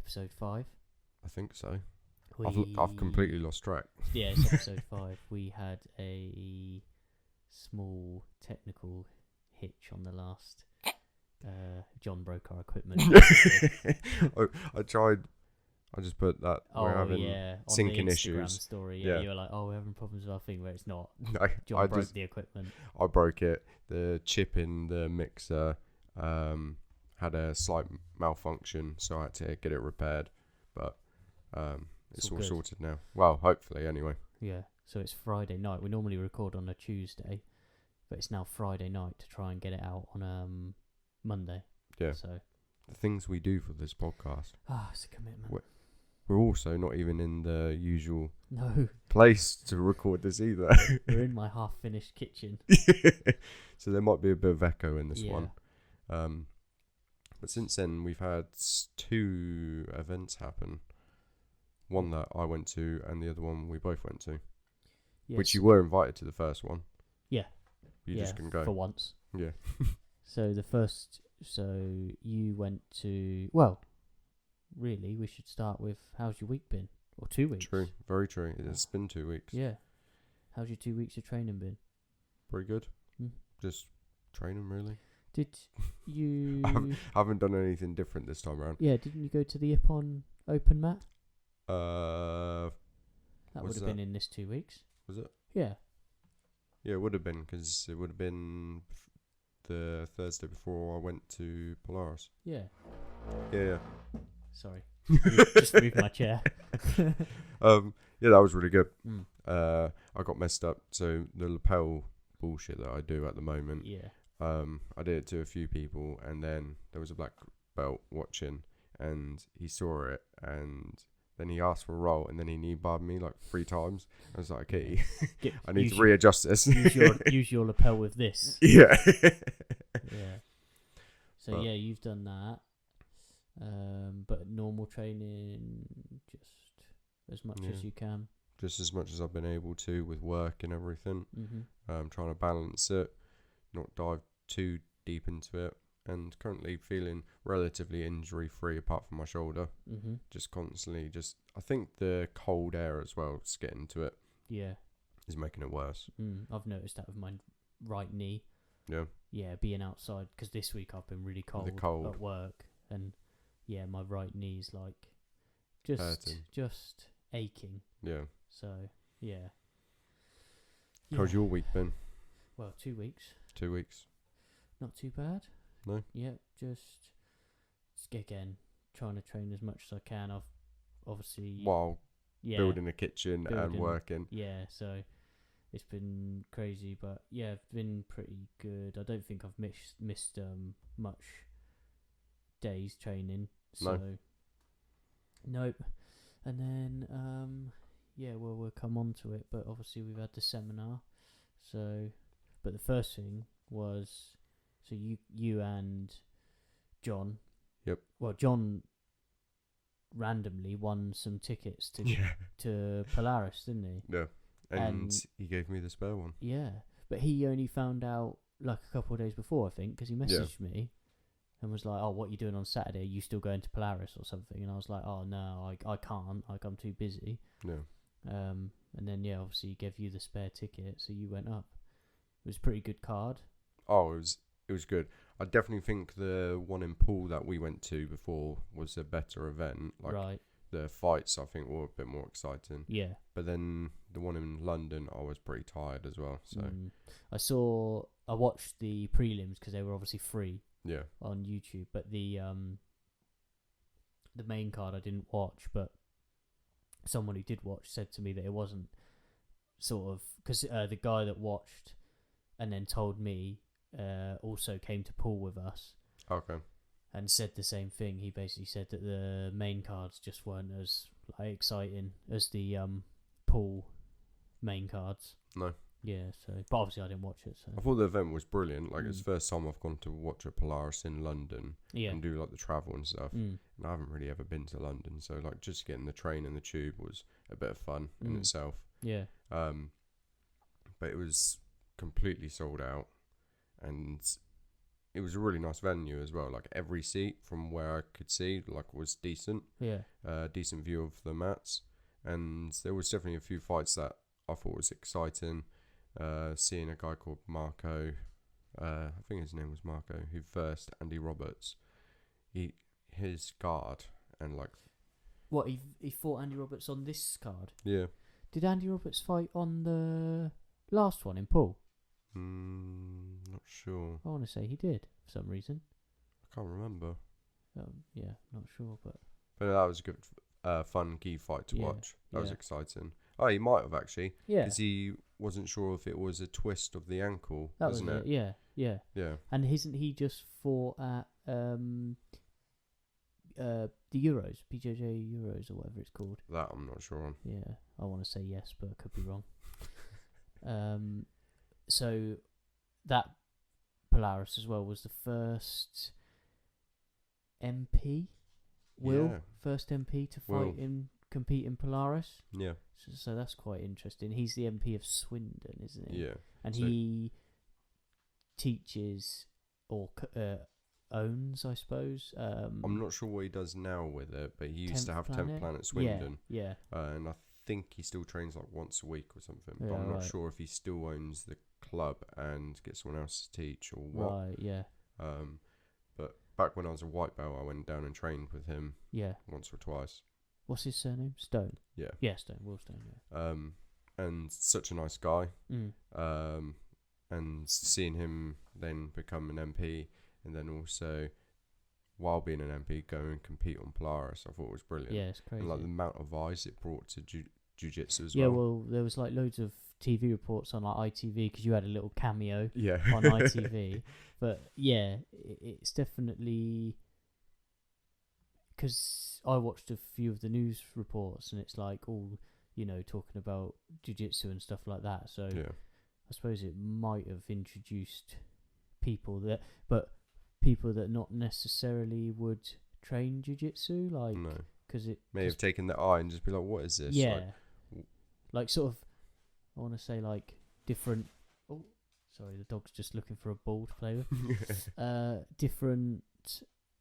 episode 5. I think so. I've completely lost track. Yeah, it's episode 5. We had a small technical hitch on the last. John broke our equipment. I tried. I just put that we're having syncing on the Instagram issues. Story. Yeah, you were like, "Oh, we're having problems with our thing," where it's not. No, John broke the equipment. I broke it. The chip in the mixer had a slight malfunction, so I had to get it repaired. But it's all sorted now. Well, hopefully, anyway. Yeah. So it's Friday night. We normally record on a Tuesday, but it's now Friday night to try and get it out on Monday. Yeah. So the things we do for this podcast. It's a commitment. We're also not even in the usual place to record this either. We're in my half-finished kitchen. So there might be a bit of echo in this one. But since then, we've had 2 events happen. One that I went to and the other one we both went to. Yes. Which you were invited to the first one. Yeah. You just couldn't go. For once. Yeah. So you went to... Well, really, we should start with how's your week been? Or 2 weeks. True. Very true. It's been 2 weeks. Yeah. How's your 2 weeks of training been? Pretty good. Just training, really. Did you... I haven't done anything different this time around. Yeah, didn't you go to the Ippon Open Mat? That would have been in this 2 weeks. Was it? Yeah. Yeah, it would have been, because it would have been the Thursday before I went to Polaris. Yeah. Yeah. Sorry. Just moved my chair. Yeah, that was really good. I got messed up. So the lapel bullshit that I do at the moment. Yeah. I did it to a few people, and then there was a black belt watching, and he saw it, and then he asked for a roll, and then he knee barred me like 3 times. I was like, okay, I need to readjust this. use your lapel with this. Yeah. Yeah. So you've done that. But normal training, just as much as you can. Just as much as I've been able to with work and everything. Trying to balance it, not dive too deep into it. And currently feeling relatively injury-free apart from my shoulder. Just constantly, I think the cold air as well, just getting to it. Yeah. Is making it worse. I've noticed that with my right knee. Yeah. Yeah, being outside, because this week I've been really cold at work. And yeah, my right knee's like just aching. Yeah. So, yeah. How's your week been? Well, 2 weeks. 2 weeks. Not too bad. No. Yeah, just again trying to train as much as I can. I've obviously building a kitchen and working. Yeah, so it's been crazy, but yeah, it's been pretty good. I don't think I've missed much days training. So nope. And then we'll come on to it, but obviously we've had the seminar. So, but the first thing was. So you and John. Yep. Well, John randomly won some tickets to Polaris, didn't he? Yeah. And he gave me the spare one. Yeah, but he only found out like a couple of days before, I think, because he messaged me and was like, "Oh, what are you doing on Saturday? Are you still going to Polaris or something?" And I was like, "Oh no, I can't. Like I'm too busy." No. And then obviously he gave you the spare ticket, so you went up. It was a pretty good card. Oh, it was good. I definitely think the one in Poole that we went to before was a better event. Like the fights, I think, were a bit more exciting. Yeah. But then the one in London, I was pretty tired as well. So I watched the prelims because they were obviously free. Yeah. On YouTube, but the main card I didn't watch, but someone who did watch said to me that it wasn't sort of because the guy that watched and then told me. Also came to Poole with us. Okay. And said the same thing. He basically said that the main cards just weren't as exciting as the Poole main cards. No. Yeah, so but obviously I didn't watch it. So I thought the event was brilliant. Like it's the first time I've gone to watch a Polaris in London and do like the travel and stuff. And I haven't really ever been to London, so like just getting the train and the tube was a bit of fun in itself. Yeah. But it was completely sold out. And it was a really nice venue as well. Like every seat from where I could see, like, was decent. Yeah. Decent view of the mats, and there was definitely a few fights that I thought was exciting. Seeing a guy called Marco, I think his name was Marco, who versed Andy Roberts. His guard and like. What, he fought Andy Roberts on this card? Yeah. Did Andy Roberts fight on the last one in pool? Not sure. I want to say he did for some reason. I can't remember. Yeah, not sure, but that was a good, fun key fight to watch. That was exciting. Oh, he might have actually. Yeah. Because he wasn't sure if it was a twist of the ankle, that wasn't was it? Yeah, yeah. Yeah. And isn't he just fought at the Euros, BJJ Euros or whatever it's called? That I'm not sure on. Yeah, I want to say yes, but I could be wrong. So that Polaris as well was the first MP, first MP to fight compete in Polaris. Yeah. So that's quite interesting. He's the MP of Swindon, isn't he? Yeah. And he teaches or owns, I suppose. I'm not sure what he does now with it, but he used to have 10th Planet Swindon. Yeah. And I think he still trains like once a week or something. Yeah, but I'm not sure if he still owns the club and gets someone else to teach or what. Right, yeah. But back when I was a white belt, I went down and trained with him. Yeah. Once or twice. What's his surname? Stone. Yeah. Yeah, Stone. Will Stone. Yeah. And such a nice guy. Mm. And seeing him then become an MP, and then also, while being an MP, go and compete on Polaris, I thought it was brilliant. Yeah, it's crazy. And like the amount of eyes it brought to jiu-jitsu as well. well. Yeah, well, there was like loads of TV reports on like ITV because you had a little cameo on ITV. But yeah, it's definitely, because I watched a few of the news reports and it's like all, talking about jiu-jitsu and stuff like that. So I suppose it might have introduced people that not necessarily would train jiu-jitsu, like, because it may have taken the eye and just be like, what is this? Yeah, like sort of, I want to say like different. Oh, sorry, the dog's just looking for a ball to play with. Different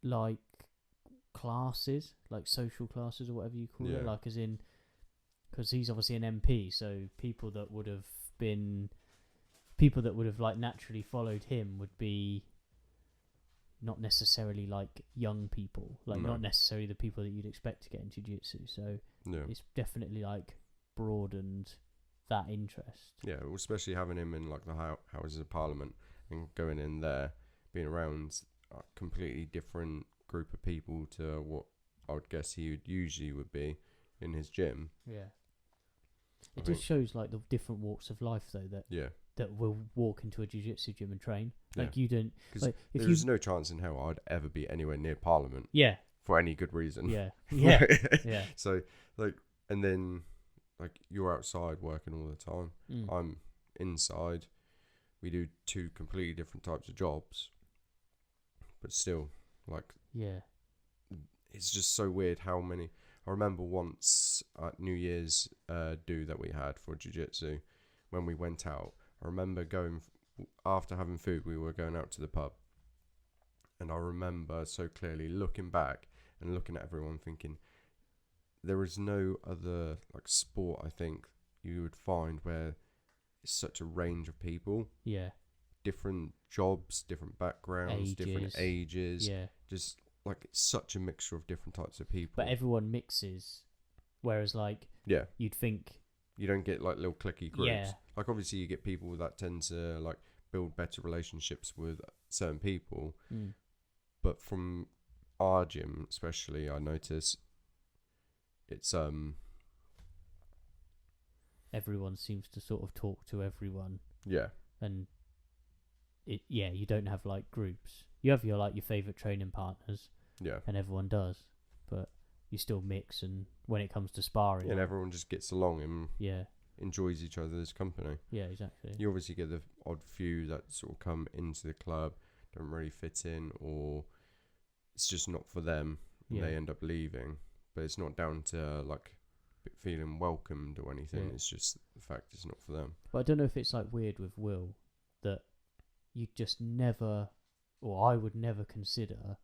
like classes, like social classes or whatever you call it, like as in, because he's obviously an MP, so people that would have like naturally followed him would be not necessarily like young people, like not necessarily the people that you'd expect to get into jiu-jitsu. So it's definitely like broadened that interest. Yeah, well, especially having him in like the Houses of Parliament and going in there, being around a completely different group of people to what I would guess he would be in his gym. Yeah. It just shows like the different walks of life though that will walk into a jiu-jitsu gym and train. Like you don't, like, if there's no chance in hell I'd ever be anywhere near Parliament. Yeah. For any good reason. Yeah. So like, and then like you're outside working all the time. I'm inside. We do two completely different types of jobs, but still, like, it's just so weird how many. I remember once at New Year's do that we had for jiu-jitsu, when we went out, I remember going, after having food, we were going out to the pub. And I remember so clearly looking back and looking at everyone thinking, there is no other like sport I think you would find where it's such a range of people. Yeah. Different jobs, different backgrounds, different ages. Yeah. Just like it's such a mixture of different types of people. But everyone mixes, whereas like you'd think you don't get like little cliquey groups. Yeah. Like obviously you get people that tend to like build better relationships with certain people. But from our gym especially, I notice it's everyone seems to sort of talk to everyone. Yeah. And you don't have like groups. You have your favorite training partners. Yeah. And everyone does, but you still mix, and when it comes to sparring, and everyone just gets along and enjoys each other's company. Yeah, exactly. You obviously get the odd few that sort of come into the club, don't really fit in, or it's just not for them. And they end up leaving, but it's not down to like feeling welcomed or anything. It's just the fact it's not for them. But I don't know if it's like weird with Will that you just never or I would never consider.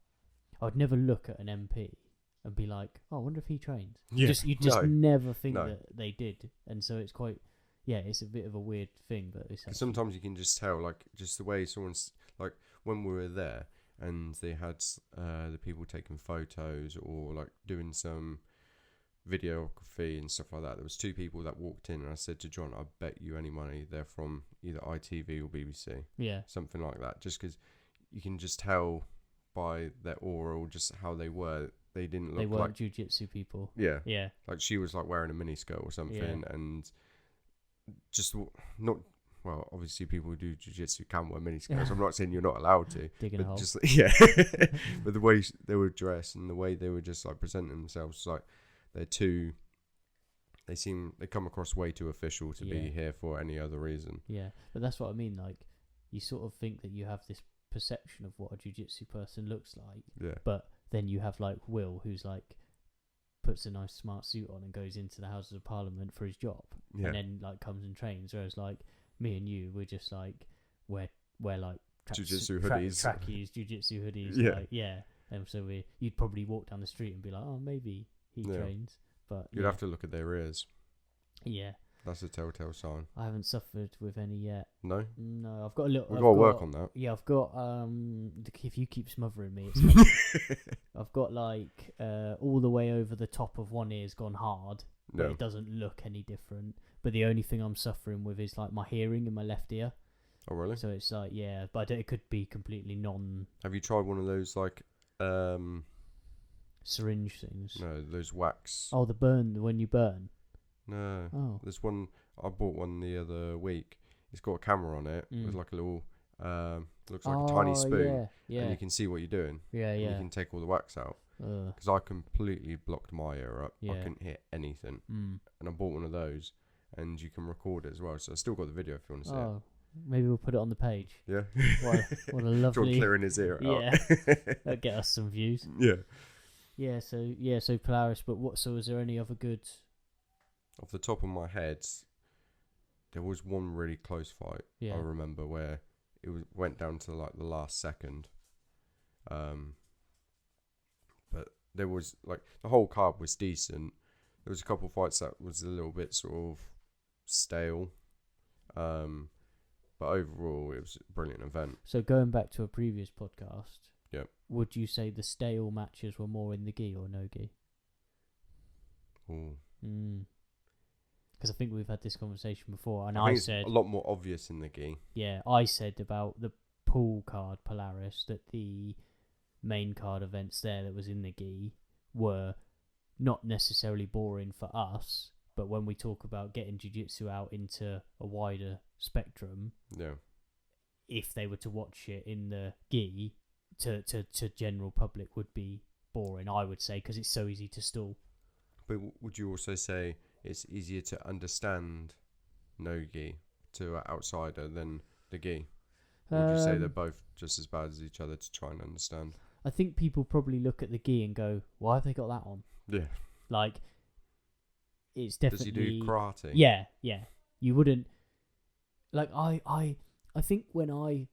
I would never look at an MP and be like, "Oh, I wonder if he trains." Yeah, You just never think No. that they did, and so it's quite. Yeah, it's a bit of a weird thing, but it's. 'Cause sometimes you can just tell, like, just the way someone's like when we were there, and they had the people taking photos or like doing some videography and stuff like that. There was 2 people that walked in, and I said to John, "I bet you any money they're from either ITV or BBC." Yeah. Something like that. Just because you can just tell by their aura or just how they were. They didn't look They weren't like jiu-jitsu people. yeah. Yeah. Like she was like wearing a miniskirt or something, and just not. Well, obviously, people who do jiu-jitsu can wear miniskirts. I'm not saying you're not allowed to, Digging a but hole. just but the way they were dressed and the way they were just like presenting themselves, like they're too. They come across way too official to be here for any other reason. Yeah, but that's what I mean. Like, you sort of think that you have this perception of what a jiu-jitsu person looks like. Yeah. But then you have like Will, who's like puts a nice smart suit on and goes into the Houses of Parliament for his job, and then like comes and trains. Whereas like me and you, we're just like wear like jiu-jitsu hoodies, trackies, jiu-jitsu hoodies. And so you'd probably walk down the street and be like, oh, maybe he trains. But you'd have to look at their ears. Yeah. That's a telltale sign. I haven't suffered with any yet. No? No, I've got a little... We've got to work on that. Yeah, I've got... if you keep smothering me, it's I've got, like, all the way over the top of one ear's gone hard, but it doesn't look any different. But the only thing I'm suffering with is, like, my hearing in my left ear. Oh, really? So it's, like, yeah, but it could be completely Have you tried one of those, like... syringe things? No, those wax... Oh, when you burn? No. Oh. There's one... I bought one the other week. It's got a camera on it with like a little... looks like a tiny spoon. Yeah. And you can see what you're doing. Yeah. And you can take all the wax out. Because I completely blocked my ear up. I couldn't hear anything. And I bought one of those. And you can record it as well. So I still got the video if you want to see it. Maybe we'll put it on the page. Yeah. What a lovely... John clearing his ear out. Yeah. That'll get us some views. Yeah. Yeah, so Polaris, but so is there any other good... Off the top of my head, there was one really close fight, I remember, where it went down to like the last second. But there was, like, the whole card was decent. There was a couple of fights that was a little bit sort of stale. But overall, it was a brilliant event. So going back to a previous podcast, Yep. Would you say the stale matches were more in the gi or no gi? Because I think we've had this conversation before, and I said it's a lot more obvious in the gi. Yeah, I said about the pool card Polaris that the main card events there that was in the gi were not necessarily boring for us, but when we talk about getting jiu-jitsu out into a wider spectrum, if they were to watch it in the gi, to general public would be boring, I would say, because it's so easy to stall. But would you also say it's easier to understand no gi to an outsider than the gi? Or would you say they're both just as bad as each other to try and understand? I think people probably look at the gi and go, why have they got that on? Yeah. Like, it's definitely... Does he do karate? Yeah. You wouldn't... Like, I think when I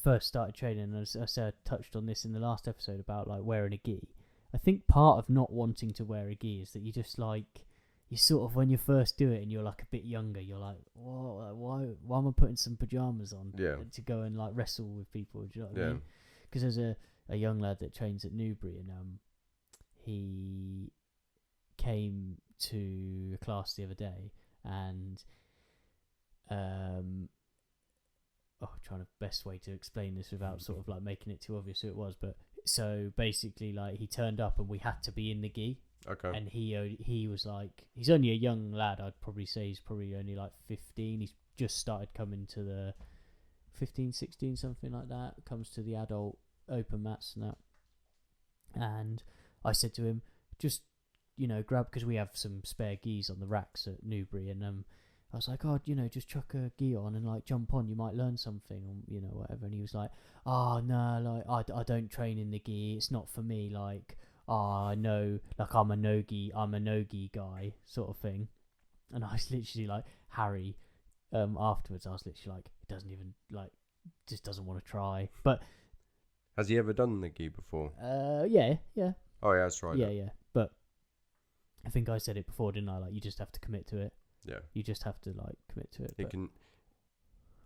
first started training, as I said, I touched on this in the last episode about, like, wearing a gi. I think part of not wanting to wear a gi is that you just, like... You sort of, when you first do it and you're, like, a bit younger, you're like, why am I putting some pyjamas on to go and, like, wrestle with people? Do you know what I mean? Because there's a young lad that trains at Newbury, and he came to a class the other day, and trying to best way to explain this without sort of like making it too obvious who it was, but so basically, like, he turned up and we had to be in the gi. Okay. And he was like, he's only a young lad. I'd probably say he's probably only like 15. He's just started coming to the 15, 16, something like that. Comes to the adult open mats and that. And I said to him, just, grab, because we have some spare gis on the racks at Newbury, and I was like, just chuck a gi on and, like, jump on, you might learn something, or, whatever. And he was like, oh, no, like, I don't train in the gi, it's not for me, like, I know, like, I'm a no-gi guy, sort of thing. And I was literally like, Harry, afterwards, I was literally like, it doesn't even, like, just doesn't want to try. But has he ever done the gi before? Yeah. Oh, yeah, that's right. Yeah. But I think I said it before, didn't I? Like, you just have to commit to it. Yeah. You just have to like commit to it.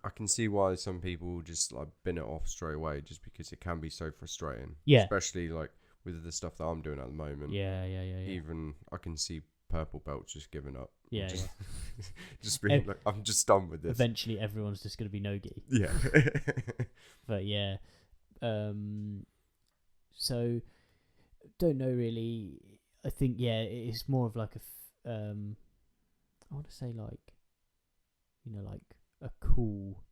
I can see why some people just like bin it off straight away, just because it can be so frustrating. Yeah. Especially like with the stuff that I'm doing at the moment. Yeah. Even I can see purple belts just giving up. Yeah. Just being like, I'm just done with this. Eventually, everyone's just going to be no-gi. Yeah. But yeah. So don't know really. I think it's more of like I want to say like, like a cool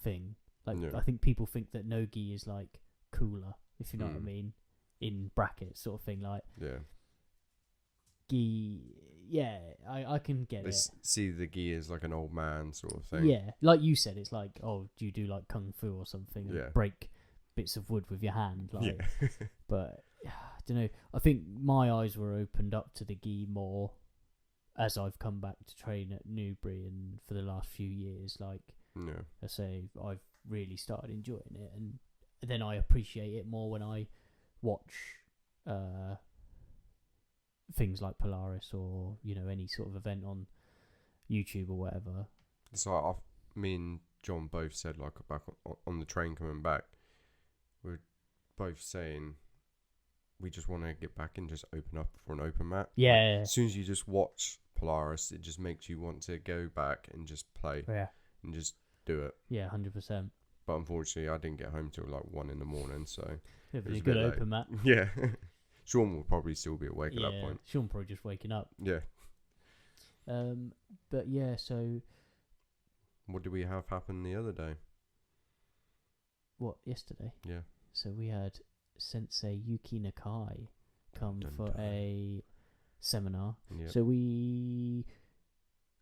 thing. Like I think people think that no-gi is like cooler, if you know what I mean, in brackets sort of thing. Like gi, I can get it. See the gi as like an old man sort of thing. Yeah, like you said, it's like, do you do like kung fu or something and break bits of wood with your hand? Like, but I don't know. I think my eyes were opened up to the gi more as I've come back to train at Newbury, and for the last few years, like I say, I've really started enjoying it, and then I appreciate it more when I watch things like Polaris or any sort of event on YouTube or whatever. So me and John both said, like, back on the train coming back, we're both saying we just want to get back and just open up for an open mat. Yeah. Like, as soon as you just watch Polaris, it just makes you want to go back and just play. Yeah. And just do it. Yeah, 100%. But unfortunately, I didn't get home till like 1 a.m, so it was a good open mat. Yeah. Sean will probably still be awake at that point. Sean probably just waking up. Yeah. But yeah, so what did we have happen the other day? What, yesterday? Yeah. So we had Sensei Yuki Nakai come for a seminar. Yep. So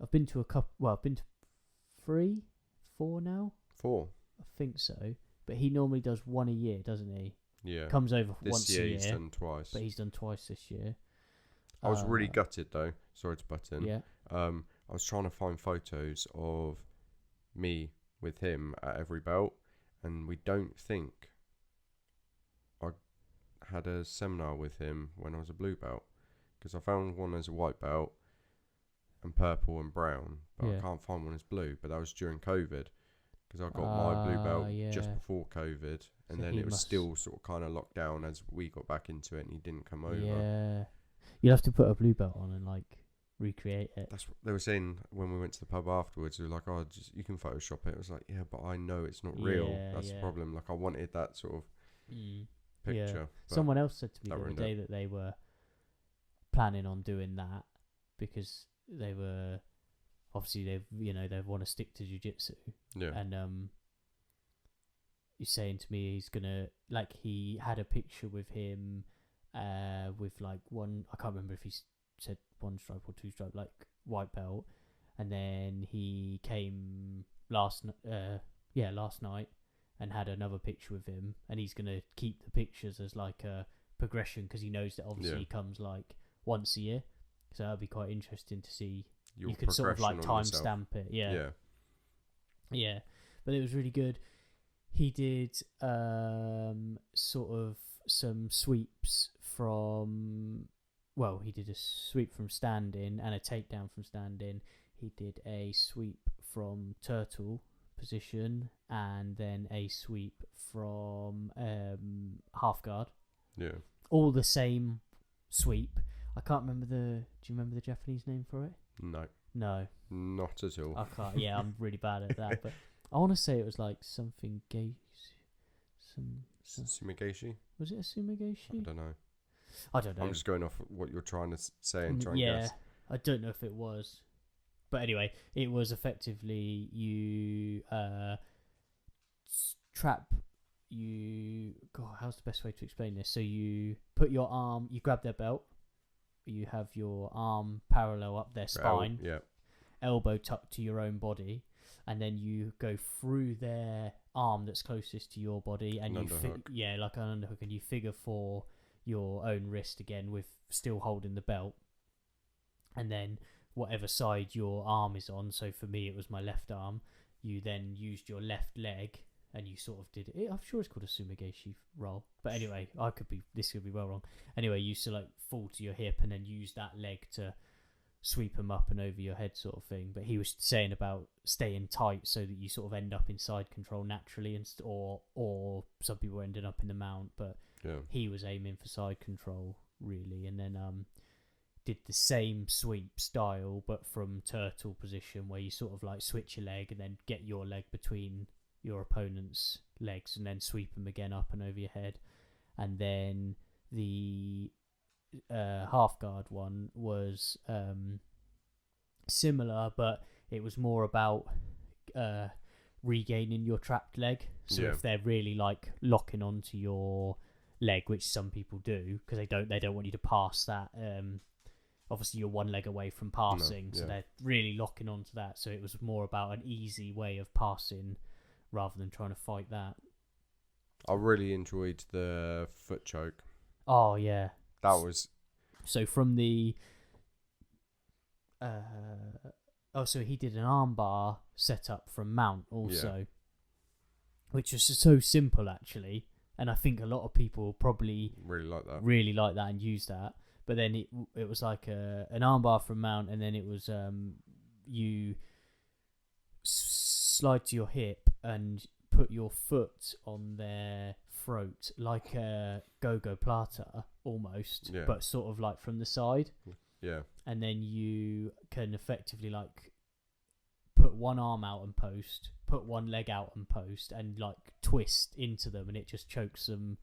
I've been to a couple. Well, I've been to 3, 4 now. 4. I think so. But he normally does one a year, doesn't he? Yeah. Comes over once a year. This year he's done twice. But he's done twice this year. I was really gutted though. Sorry to butt in. Yeah. I was trying to find photos of me with him at every belt, and we don't think I had a seminar with him when I was a blue belt, because I found one as a white belt and purple and brown, but I can't find one as blue. But that was during COVID, because I got my blue belt just before COVID, and so then it was still sort of kind of locked down as we got back into it, and he didn't come over. Yeah, you'll have to put a blue belt on and like recreate it. That's what they were saying when we went to the pub afterwards. They were like, "Oh, you can Photoshop it." It was like, "Yeah, but I know it's not real." That's the problem. Like, I wanted that sort of picture. Yeah. Someone else said to me the other day that they were planning on doing that because they were obviously they want to stick to jiu-jitsu. Yeah. And he's saying to me he's gonna, like, he had a picture with him with like one, I can't remember if he said 1 stripe or 2 stripe, like white belt, and then he came last night and had another picture with him, and he's gonna keep the pictures as like a progression, because he knows that obviously he comes like once a year, so that'd be quite interesting to see. You could sort of like timestamp it. Yeah. But it was really good. He did sort of some sweeps from, well, he did a sweep from stand-in and a takedown from stand-in. He did a sweep from turtle position and then a sweep from half guard. Yeah. All the same sweep. I can't remember do you remember the Japanese name for it? No. Not at all. I can't. Yeah, I'm really bad at that. But I want to say it was like something gay. Sumigashi? Was it a sumigashi? I don't know. I'm just going off what you're trying to say and trying to guess. I don't know if it was. But anyway, it was effectively you God, how's the best way to explain this? So you put your arm, you grab their belt, you have your arm parallel up their spine, elbow tucked to your own body, and then you go through their arm that's closest to your body, and like an underhook, and you figure 4 your own wrist again with still holding the belt, and then whatever side your arm is on, so for me it was my left arm, you then used your left leg and you sort of did it. I'm sure it's called a sumigeshi roll, but anyway, this could be well wrong. Anyway, you used to like fall to your hip and then use that leg to sweep them up and over your head, sort of thing. But he was saying about staying tight so that you sort of end up in side control naturally, or some people ended up in the mount, but he was aiming for side control really, and then did the same sweep style but from turtle position, where you sort of like switch your leg and then get your leg between your opponent's legs and then sweep them again up and over your head. And then the half guard one was similar, but it was more about regaining your trapped leg. So if they're really like locking onto your leg, which some people do because they don't want you to pass that, obviously you're one leg away from passing, so they're really locking onto that. So it was more about an easy way of passing rather than trying to fight that. I really enjoyed the foot choke. Oh yeah, that was so from the so he did an armbar setup from mount also, which was so simple actually, and I think a lot of people probably really like that and use that. But then it was like an armbar from mount, and then it was you slide to your hip and put your foot on their throat like a go-go plata almost, but sort of like from the side. Yeah. And then you can effectively like put one arm out and post, put one leg out and post, and like twist into them, and it just chokes them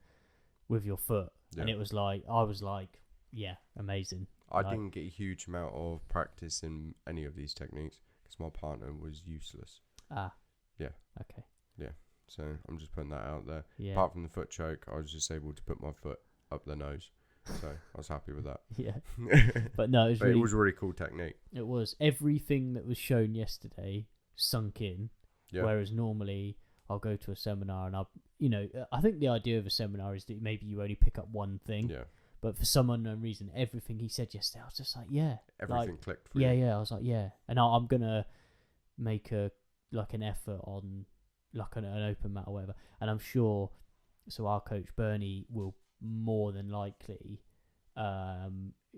with your foot. Yeah. And it was like, I was like, yeah, amazing. I didn't get a huge amount of practice in any of these techniques because my partner was useless. Ah. Yeah. Okay. Yeah. So I'm just putting that out there. Yeah. Apart from the foot choke, I was just able to put my foot up the nose. So I was happy with that. Yeah. But no, it was a really cool technique. It was. Everything that was shown yesterday sunk in. Yeah. Whereas normally I'll go to a seminar and I think the idea of a seminar is that maybe you only pick up one thing. Yeah. But for some unknown reason, everything he said yesterday, I was just like, yeah. Everything clicked for you. you. Yeah, I was like, yeah. And I'm going to make an effort on like an open mat or whatever. And I'm sure, so our coach Bernie will more than likely,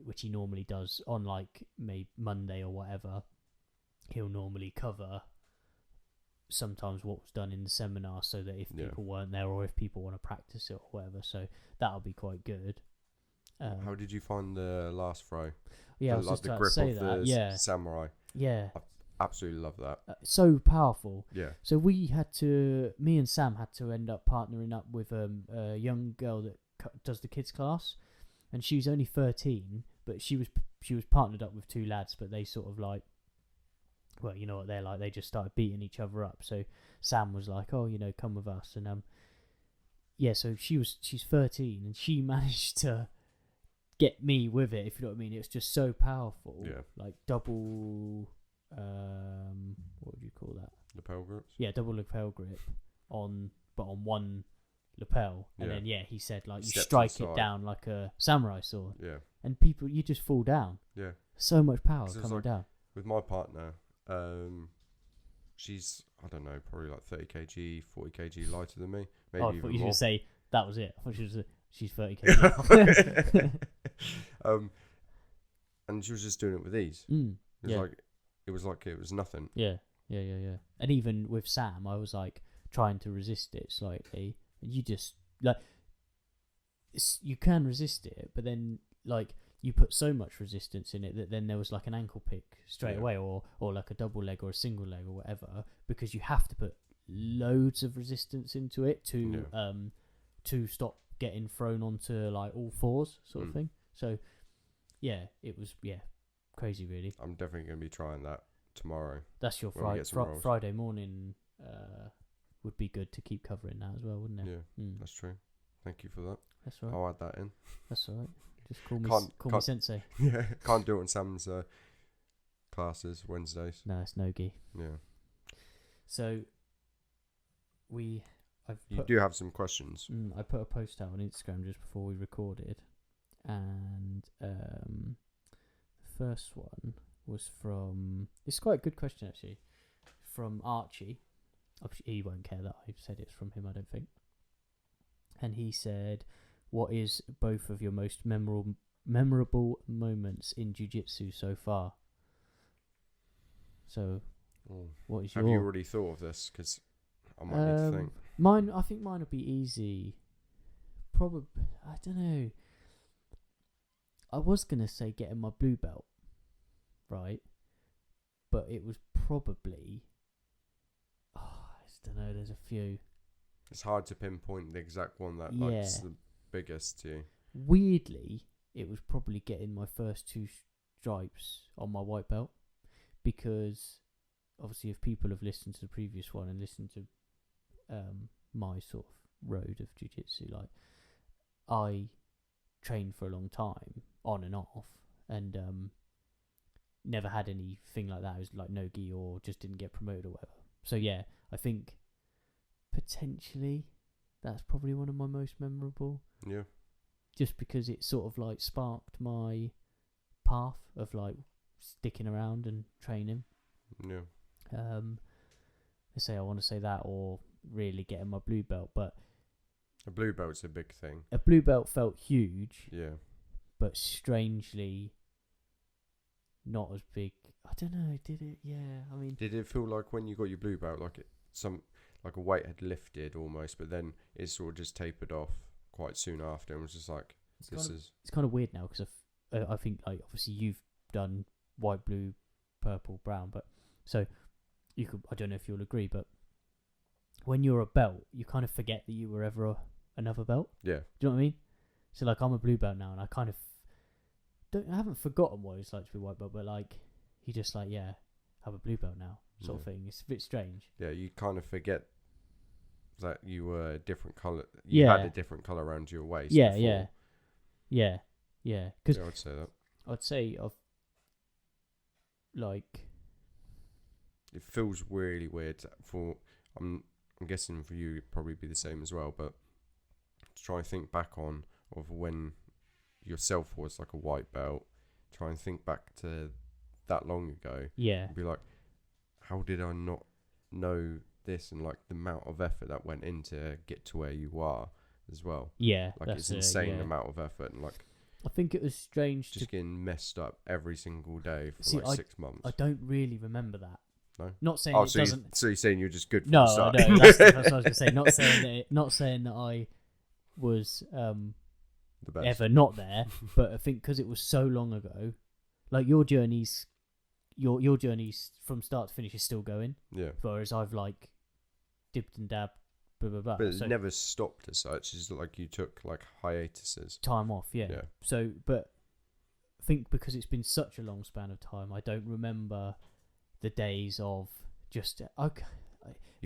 which he normally does on like maybe Monday or whatever, he'll normally cover sometimes what was done in the seminar, so that if people weren't there or if people want to practice it or whatever, so that'll be quite good. How did you find the last throw? Yeah, I was just about to say that. Yeah, samurai. Yeah, I absolutely love that. So powerful. Yeah. So me and Sam had to end up partnering up with a young girl that does the kids class, and she was only 13, but she was partnered up with two lads, but they sort of like, well, you know what they're like, they just started beating each other up. So Sam was like, oh, come with us, and so she's 13, and she managed to get me with it, if you know what I mean. It's just so powerful. Yeah. Like double, what would you call that? Lapel grips? Yeah, double lapel grip on one lapel. And then, he said, like, you strike it down like a samurai sword. Yeah. And you just fall down. Yeah. So much power coming like, down. With my partner, she's, I don't know, probably like 30 kg, 40 kg lighter than me. Maybe I even thought you more. should say that was it. I thought she's 30 kg. And she was just doing it with ease. It was like it was nothing. Yeah. And even with Sam, I was like trying to resist it slightly. And you just like, you can resist it, but then like you put so much resistance in it that then there was like an ankle pick straight away, or like a double leg or a single leg or whatever, because you have to put loads of resistance into it to stop getting thrown onto like all fours sort of thing. So yeah, it was crazy really. I'm definitely going to be trying that tomorrow. That's your Friday morning. Would be good to keep covering that as well, wouldn't it? Yeah, that's true. Thank you for that. That's right. I'll add that in. That's all right. Just call me sensei. Yeah, can't do it on Sam's classes Wednesdays. No, it's no-gi. Yeah. So you do have some questions. I put a post out on Instagram just before we recorded, and the first one was from, it's quite a good question actually, from Archie. He won't care that said it's from him, I don't think. And he said, what is both of your most memorable moments in jiu-jitsu so far? So, what is your... Have you already thought of this? Because I might need to think. I think mine would be easy. Probably, I don't know. I was going to say getting my blue belt, right? But it was probably... I just don't know, there's a few. It's hard to pinpoint the exact one that like's the biggest to you. Weirdly, it was probably getting my first 2 stripes on my white belt, because obviously if people have listened to the previous one and listened to my sort of road of jiu-jitsu, like, I trained for a long time on and off, and never had anything like that. I was like no gi or just didn't get promoted or whatever. So yeah, I think potentially that's probably one of my most memorable. Yeah. Just because it sort of like sparked my path of like sticking around and training. Yeah. I say I want to say that, or really getting my blue belt, but a blue belt's a big thing. A blue belt felt huge. Yeah. But strangely not as big. I don't know, did it? Yeah, I mean, did it feel like when you got your blue belt, like like a weight had lifted almost, but then it sort of just tapered off quite soon after, and was just like, it's kind of weird now, because I think, like, obviously you've done white, blue, purple, brown, but so you could, I don't know if you'll agree, but when you're a belt, you kind of forget that you were ever another belt. Yeah. Do you know what I mean? So like, I'm a blue belt now, and I kind of I haven't forgotten what it's like to be white belt, but like, you just like, yeah, have a blue belt now, sort of thing. It's a bit strange. Yeah, you kind of forget that you were a different colour. You had a different colour around your waist. Yeah, before. yeah. Cause yeah, I'd say that. I'd say I've like. It feels really weird for. I'm guessing for you it'd probably be the same as well, but to try and think back on of when yourself was like a white belt, try and think back to that long ago. Yeah. And be like, how did I not know this, and like the amount of effort that went into get to where you are as well. Yeah. Like it's insane amount of effort, and like I think it was strange just getting messed up every single day for 6 months. I don't really remember that. No? Not saying it doesn't. So you're saying you're just good for no, the start? No, that's what I was going to say. Not saying that I was the best. ever not there, but I think because it was so long ago, like your journeys from start to finish is still going. Yeah. Whereas I've like dipped and dabbed, blah blah blah. But it never stopped as such. It's like you took like hiatuses. Time off, yeah. So, but I think because it's been such a long span of time, I don't remember the days of just okay.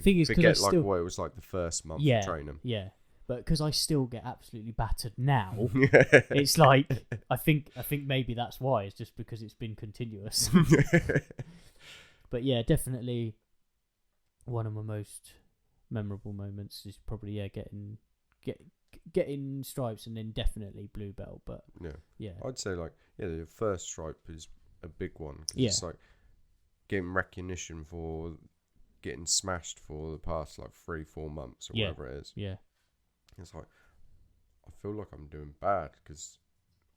Thing is, forget like what it was like the first month of training. Yeah, but because I still get absolutely battered now, it's like I think maybe that's why. It's just because it's been continuous. But yeah, definitely one of my most memorable moments is probably getting stripes, and then definitely blue belt. But yeah, I'd say like the first stripe is a big one. Cause it's like getting recognition for getting smashed for the past like 3-4 months or whatever it is. Yeah, it's like I feel like I'm doing bad because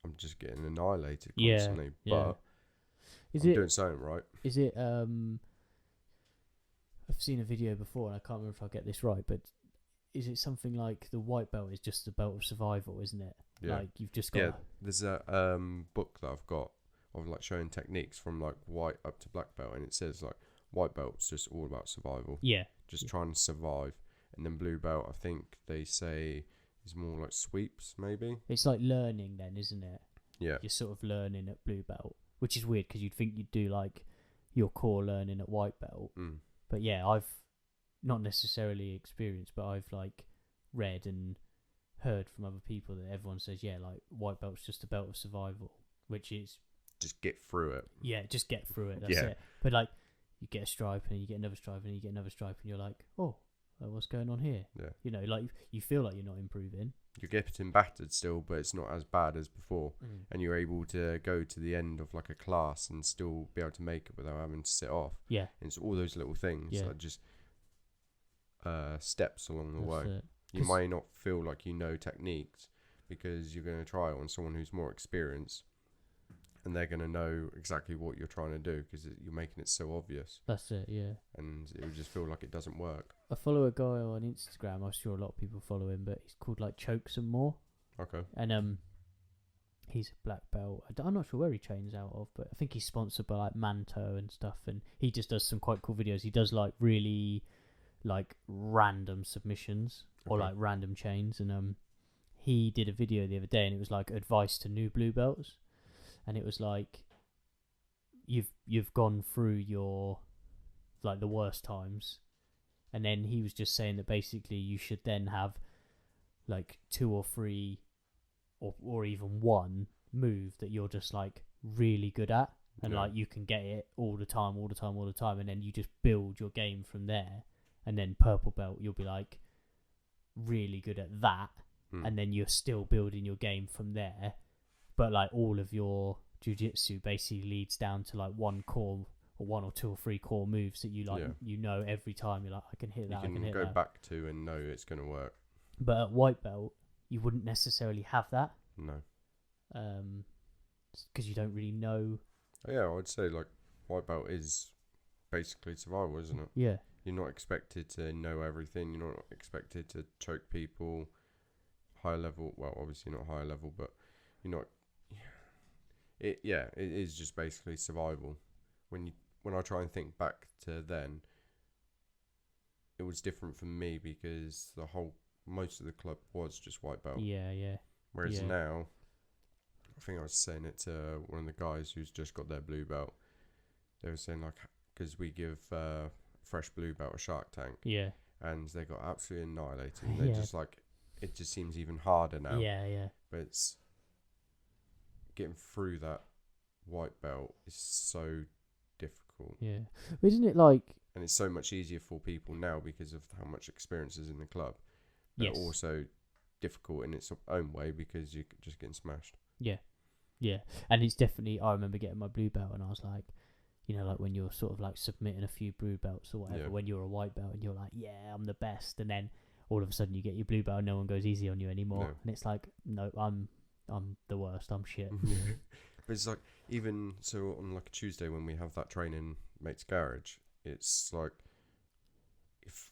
I'm just getting annihilated constantly. But I'm doing something right. Is it? I've seen a video before, and I can't remember if I get this right, but is it something like the white belt is just the belt of survival, isn't it? Yeah. Like you've just got. Yeah, there's a book that I've got of like showing techniques from like white up to black belt, and it says like white belt's just all about survival. Yeah. Just trying to survive, and then blue belt, I think they say is more like sweeps, maybe. It's like learning, then, isn't it? Yeah. You're sort of learning at blue belt, which is weird because you'd think you'd do like your core learning at white belt. Mm. But yeah, I've not necessarily experienced, but I've like read and heard from other people that everyone says, like white belt's just a belt of survival, which is just get through it. Yeah, just get through it. That's it. But like, you get a stripe, and you get another stripe, and you get another stripe, and you're like, oh, what's going on here? Yeah. You know, like you feel like you're not improving. You're getting battered still, but it's not as bad as before. And you're able to go to the end of like a class and still be able to make it without having to sit off. Yeah. And it's all those little things that just steps along the way. That's it. You may not feel like you know techniques because you're going to try it on someone who's more experienced, and they're going to know exactly what you're trying to do because you're making it so obvious. That's it, yeah. And it would just feel like it doesn't work. I follow a guy on Instagram. I'm sure a lot of people follow him, but he's called like Choke Some More. Okay. And he's a black belt. I'm not sure where he trains out of, but I think he's sponsored by like Manto and stuff. And he just does some quite cool videos. He does like really like random submissions or like random chains. And he did a video the other day, and it was like advice to new blue belts. And it was like you've gone through your like the worst times, and then he was just saying that basically you should then have like 2 or 3 or even one move that you're just like really good at, and like you can get it all the time, and then you just build your game from there. And then purple belt, you'll be like really good at that, and then you're still building your game from there. But like all of your jiu-jitsu basically leads down to like one core or 1 or 2 or 3 core moves that you like, you know, every time you're like, I can hit that. You can go back to and know it's going to work. But at white belt, you wouldn't necessarily have that. No. Because you don't really know. Yeah, I'd say like white belt is basically survival, isn't it? Yeah. You're not expected to know everything. You're not expected to choke people. High level, well, obviously not high level, but you're not. It is just basically survival. When I try and think back to then, it was different for me because most of the club was just white belt. Yeah. Whereas now, I think I was saying it to one of the guys who's just got their blue belt. They were saying like, because we give fresh blue belt a Shark Tank. Yeah. And they got absolutely annihilated. And they just like, it just seems even harder now. Yeah. But it's getting through that white belt is so difficult. Yeah. Isn't it like... And it's so much easier for people now because of how much experience is in the club. But also difficult in its own way because you're just getting smashed. Yeah. And it's definitely... I remember getting my blue belt and I was like... You know, like when you're sort of like submitting a few blue belts or whatever, when you're a white belt and you're like, yeah, I'm the best. And then all of a sudden you get your blue belt and no one goes easy on you anymore. No. And it's like, no, I'm the worst. I'm shit. But it's like, even so on like a Tuesday when we have that training mate's garage, it's like, if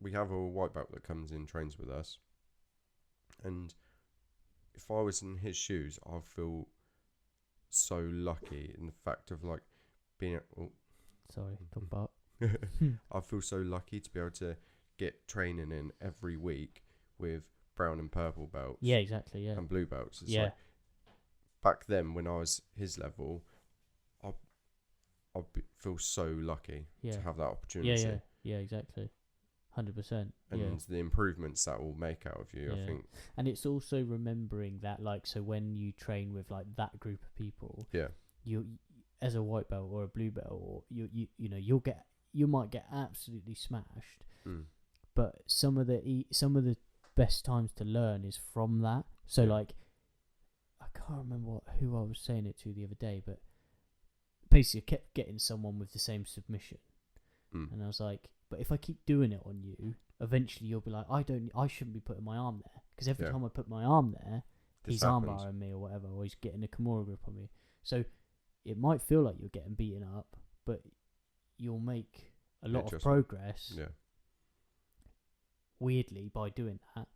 we have a white belt that comes in, trains with us. And if I was in his shoes, I feel so lucky in the fact of like being don't bark. I feel so lucky to be able to get training in every week with brown and purple belts. Yeah, exactly. Yeah, and blue belts. It's like, back then when I was his level, I feel so lucky to have that opportunity. Yeah, exactly. 100%. And the improvements that will make out of you, I think. And it's also remembering that, like, so when you train with like that group of people, you as a white belt or a blue belt, or you know, you might get absolutely smashed. But some of the best times to learn is from that. So like, I can't remember who I was saying it to the other day, but basically I kept getting someone with the same submission, and I was like, but if I keep doing it on you, eventually you'll be like, I shouldn't be putting my arm there, because every time I put my arm there, he's armbarring me or whatever, or he's getting a Kimura grip on me. So it might feel like you're getting beaten up, but you'll make a lot of progress. Yeah. Weirdly, by doing that,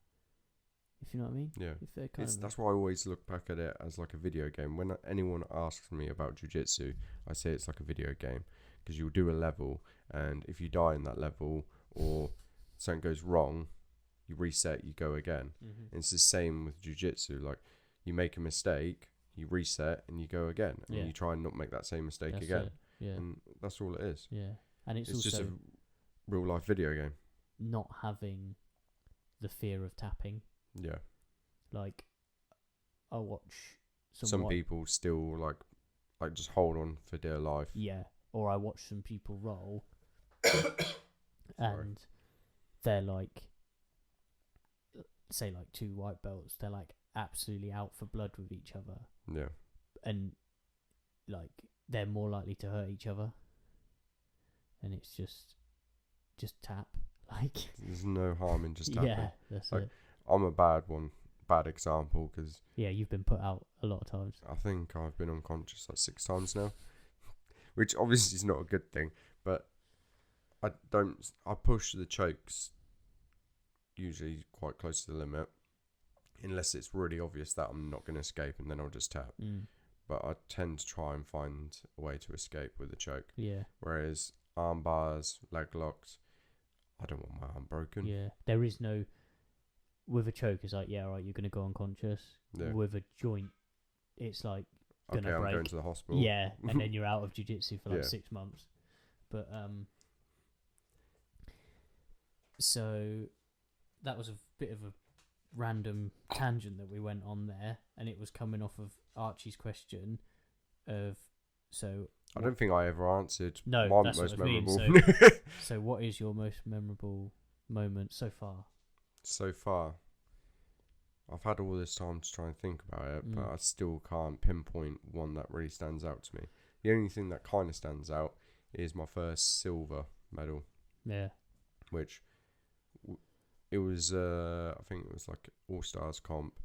if you know what I mean. Yeah. That's why I always look back at it as like a video game. When anyone asks me about jiu-jitsu, I say it's like a video game, because you'll do a level, and if you die in that level or something goes wrong, you reset, you go again. And it's the same with jiu-jitsu. Like, you make a mistake, you reset, and you go again, and you try and not make that same mistake again. And that's all it is. And it's also just a real life video game. Not having the fear of tapping. Like, I watch some people still like just hold on for dear life. Or I watch some people roll and they're like, say like 2 white belts, they're like absolutely out for blood with each other. And like they're more likely to hurt each other. And it's just tap. Like, there's no harm in just tapping. yeah, that's Like, it. I'm a bad example because Yeah, you've been put out a lot of times. I think I've been unconscious like 6 times now, which obviously is not a good thing. But I push the chokes usually quite close to the limit, unless it's really obvious that I'm not going to escape, and then I'll just tap. But I tend to try and find a way to escape with the choke. Yeah. Whereas arm bars, leg locks, I don't want my arm broken. Yeah. There is no... With a choke, it's like, yeah, all right, you're going to go unconscious. Yeah. With a joint, it's like, okay, I'm break. going to the hospital. Yeah, and then you're out of jiu-jitsu for like Yeah. 6 months. But, so that was a bit of a random tangent that we went on there, and it was coming off of Archie's question of, so... I don't think I ever answered No, my that's most what I mean. memorable. So what is your most memorable moment so far? So far, I've had all this time to try and think about it, but Mm. I still can't pinpoint one that really stands out to me. The only thing that kind of stands out is my first silver medal, Yeah. which it was, I think it was like All-Stars comp,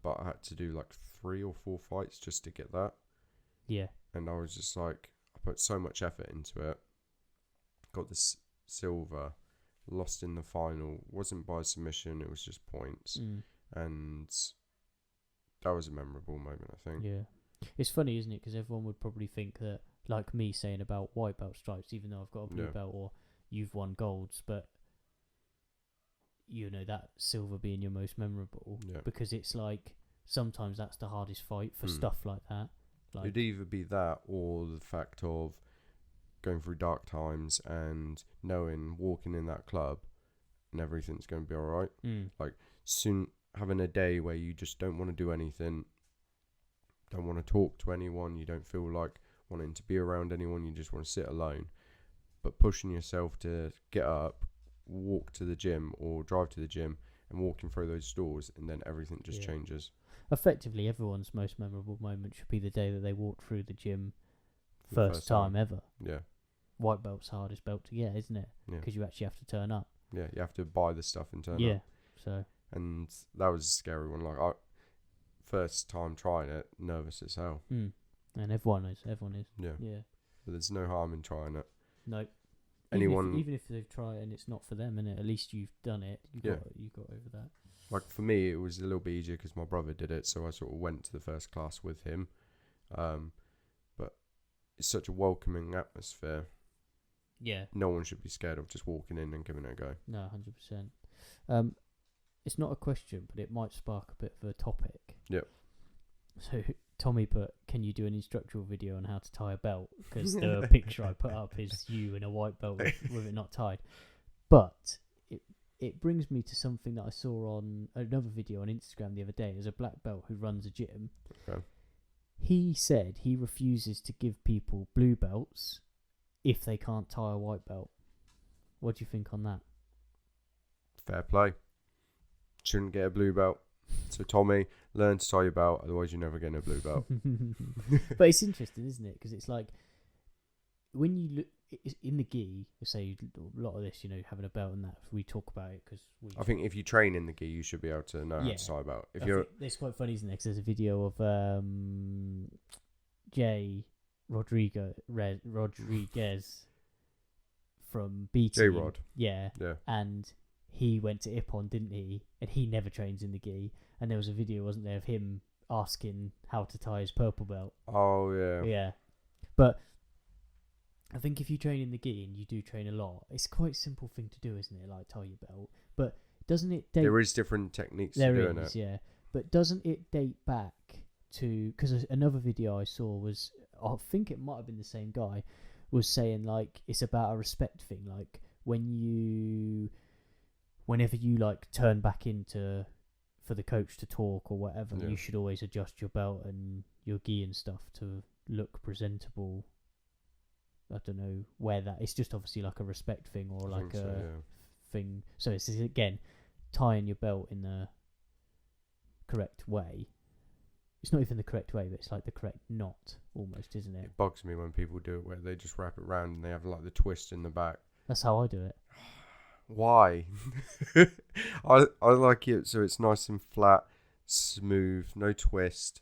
but I had to do like 3 or 4 fights just to get that. Yeah. And I was just like, I put so much effort into it, got this silver, lost in the final, wasn't by submission, it was just points. And that was a memorable moment, I think. Yeah. It's funny, isn't it? Because everyone would probably think that, like me saying about white belt stripes, even though I've got a blue belt, or you've won golds, but you know, that silver being your most memorable, because it's like sometimes that's the hardest fight for stuff like that. Like, it'd either be that or the fact of going through dark times and knowing walking in that club and everything's going to be alright. Like, soon having a day where you just don't want to do anything, don't want to talk to anyone, you don't feel like wanting to be around anyone, you just want to sit alone, but pushing yourself to get up, walk to the gym or drive to the gym and walking through those doors, and then everything just changes. Effectively, everyone's most memorable moment should be the day that they walked through the gym first time ever. Yeah. White belt's the hardest belt to get, isn't it? Because you actually have to turn up. Yeah, you have to buy the stuff and turn up. Yeah, so... And that was a scary one. Like, first time trying it, nervous as hell. And everyone is. Yeah. Yeah. But there's no harm in trying it. No. Anyone... Even if they've tried and it's not for them, innit? At least you've done it. You got over that. Like, for me, it was a little bit easier because my brother did it, so I sort of went to the first class with him. But it's such a welcoming atmosphere. Yeah. No one should be scared of just walking in and giving it a go. No, 100%. It's not a question, but it might spark a bit of a topic. Yep. So Tommy put, can you do an instructional video on how to tie a belt? Because the picture I put up is you in a white belt with it not tied. But it brings me to something that I saw on another video on Instagram the other day. There's a black belt who runs a gym. Okay. He said he refuses to give people blue belts if they can't tie a white belt. What do you think on that? Fair play. Shouldn't get a blue belt. So Tommy, learn to tie your belt, otherwise you're never getting a blue belt. But it's interesting, isn't it? Because it's like, when you look in the gi, say a lot of this, you know, having a belt and that, we talk about it because I think if you train in the gi, you should be able to know how to tie a belt. It's quite funny, isn't it? Because there's a video of Jay Rodriguez from BT. J-Rod. Yeah. And he went to Ippon, didn't he? And he never trains in the gi. And there was a video, wasn't there, of him asking how to tie his purple belt. Oh, yeah. Yeah. But I think if you train in the gi, and you do train a lot, it's quite a simple thing to do, isn't it? Like, tie your belt. But doesn't it date... There is different techniques to doing it. Yeah. But doesn't it date back to... Because another video I saw was... I think it might have been the same guy, was saying, like, it's about a respect thing. Like, whenever you, like, turn back into... for the coach to talk or whatever, you should always adjust your belt and your gi and stuff to look presentable. I don't know where that... It's just obviously like a respect thing or like a thing. So it's, again, tying your belt in the correct way. It's not even the correct way, but it's like the correct knot, almost, isn't it? It bugs me when people do it where they just wrap it round and they have like the twist in the back. That's how I do it. Why? I like it so it's nice and flat, smooth, no twist,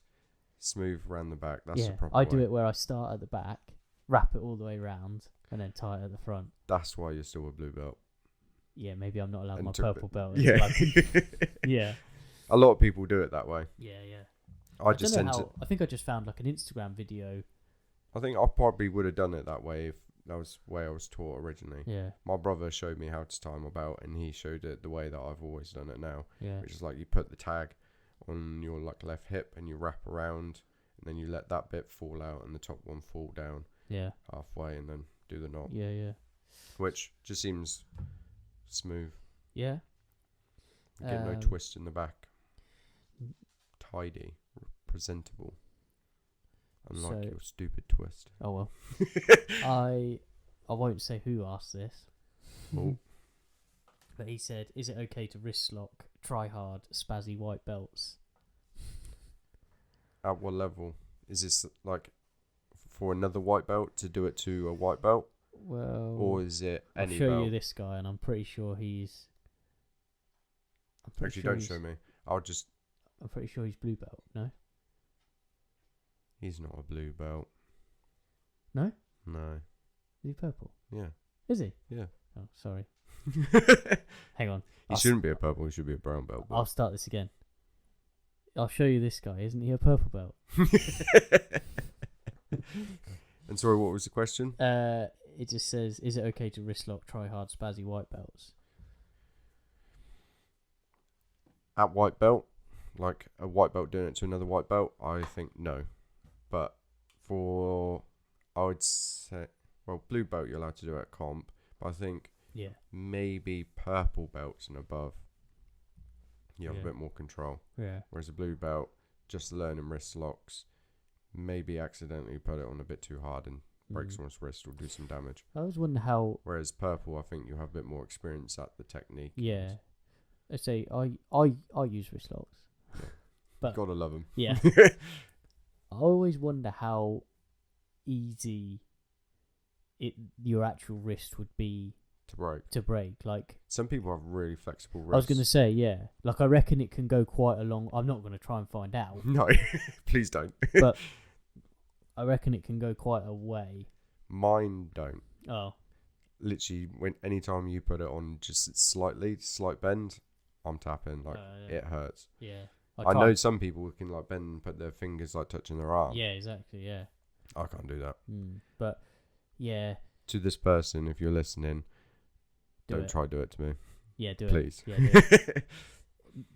smooth around the back. That's the proper I way. do it where I start at the back, wrap it all the way round, and then tie it at the front. That's why you're still a blue belt. Yeah, maybe I'm not allowed And my took purple belt. Yeah. Yeah. A lot of people do it that way. Yeah. I just don't tend know to. I think I just found like an Instagram video. I think I probably would have done it that way if that was the way I was taught originally. Yeah. My brother showed me how to tie my belt, and he showed it the way that I've always done it now, Yeah. which is like you put the tag on your like left hip and you wrap around, and then you let that bit fall out and the top one fall down Yeah. halfway, and then do the knot, Yeah. which just seems smooth. Yeah. You get no twist in the back. Tidy, presentable. Unlike So- your stupid twist. Oh well. I won't say who asked this. Oh. But he said, "Is it okay to wrist lock, try hard, spazzy white belts?" At what level? Is this like for another white belt to do it to a white belt? Well, Or is it I'll any show belt? you this guy, and I'm pretty sure he's. Actually, don't show me. I'm pretty sure he's blue belt. No. He's not a blue belt. No? No. Is he purple? Yeah. Is he? Yeah. Oh, sorry. Hang on. He shouldn't be a purple. He should be a brown belt. I'll start this again. I'll show you this guy. Isn't he a purple belt? And sorry, what was the question? It just says, "Is it okay to wrist lock, try hard, spazzy white belts?" At white belt, like a white belt doing it to another white belt, I think no. But I would say, well, blue belt you're allowed to do it at comp, but I think Yeah. maybe purple belts and above, you have Yeah. a bit more control. Yeah. Whereas a blue belt, just learning wrist locks, maybe accidentally put it on a bit too hard and break someone's wrist or do some damage. I was wondering how. Whereas purple, I think you have a bit more experience at the technique. Yeah. Let's say I use wrist locks. Yeah. But Gotta love them. yeah. I always wonder how easy your actual wrist would be to break. Like, Some people have really flexible wrists. I was going to say, yeah. Like, I reckon it can go quite a long. I'm not going to try and find out. No, please don't. But I reckon it can go quite a way. Mine don't. Oh. Literally, anytime you put it on just slight bend, I'm tapping. Like, Yeah. it hurts. Yeah. I know some people can like bend and put their fingers like touching their arm. Yeah, exactly. Yeah. I can't do that. But yeah, To this person, if you're listening, don't try do it to me. Yeah, do Please. it. Yeah, do it.